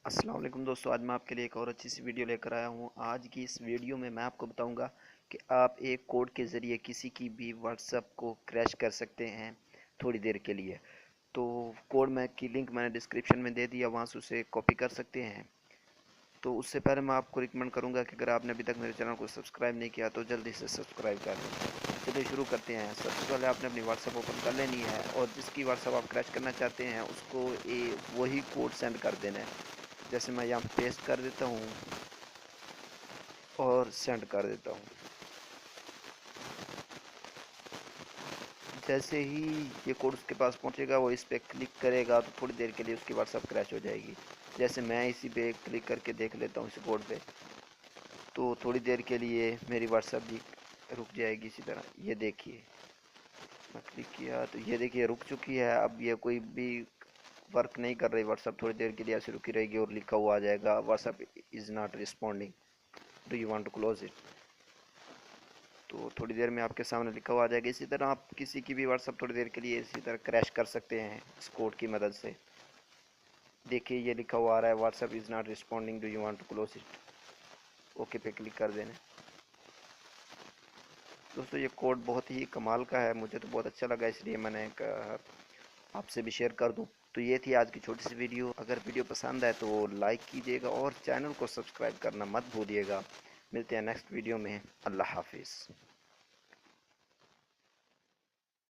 अस्सलाम वालेकुम दोस्तों, आज मैं आपके लिए एक और अच्छी सी वीडियो लेकर आया हूँ। आज की इस वीडियो में मैं आपको बताऊंगा कि आप एक कोड के ज़रिए किसी की भी व्हाट्सएप को क्रैश कर सकते हैं थोड़ी देर के लिए। तो कोड में की लिंक मैंने डिस्क्रिप्शन में दे दिया, वहाँ से उसे कॉपी कर सकते हैं। तो उससे पहले मैं आपको रिकमेंड करूँगा कि अगर आपने अभी तक मेरे चैनल को सब्सक्राइब नहीं किया तो जल्दी से सब्सक्राइब कर लें। चलिए शुरू करते हैं। सबसे पहले आपने अपनी व्हाट्सएप ओपन कर लेनी है और जिसकी व्हाट्सएप आप क्रैश करना चाहते हैं उसको वही कोड सेंड कर देना है। जैसे मैं यहाँ पेस्ट कर देता हूँ और सेंड कर देता हूँ। जैसे ही ये कोड उसके पास पहुँचेगा वो इस पर क्लिक करेगा तो थोड़ी देर के लिए उसकी व्हाट्सएप क्रैश हो जाएगी। जैसे मैं इसी पे क्लिक करके देख लेता हूँ इस कोड पे, तो थोड़ी देर के लिए मेरी व्हाट्सएप भी रुक जाएगी। इसी तरह ये देखिए, मैं क्लिक किया तो ये देखिए रुक चुकी है। अब ये कोई भी वर्क नहीं कर रही व्हाट्सएप, थोड़ी देर के लिए ऐसे रुकी रहेगी और लिखा हुआ आ जाएगा WhatsApp is not responding, do you want to close it. तो थोड़ी देर में आपके सामने लिखा हुआ आ जाएगा। इसी तरह आप किसी की भी व्हाट्सएप थोड़ी देर के लिए इसी तरह क्रैश कर सकते हैं इस कोड की मदद से। देखिए ये लिखा हुआ आ रहा है WhatsApp is not responding, do you want to close it. Okay पे क्लिक कर देना। दोस्तों ये कोड बहुत ही कमाल का है, मुझे तो बहुत अच्छा लगा, इसलिए मैंने कहा आपसे भी शेयर कर दूं। तो ये थी आज की छोटी सी वीडियो। अगर वीडियो पसंद आए तो लाइक कीजिएगा और चैनल को सब्सक्राइब करना मत भूलिएगा। मिलते हैं नेक्स्ट वीडियो में। अल्लाह हाफिज़।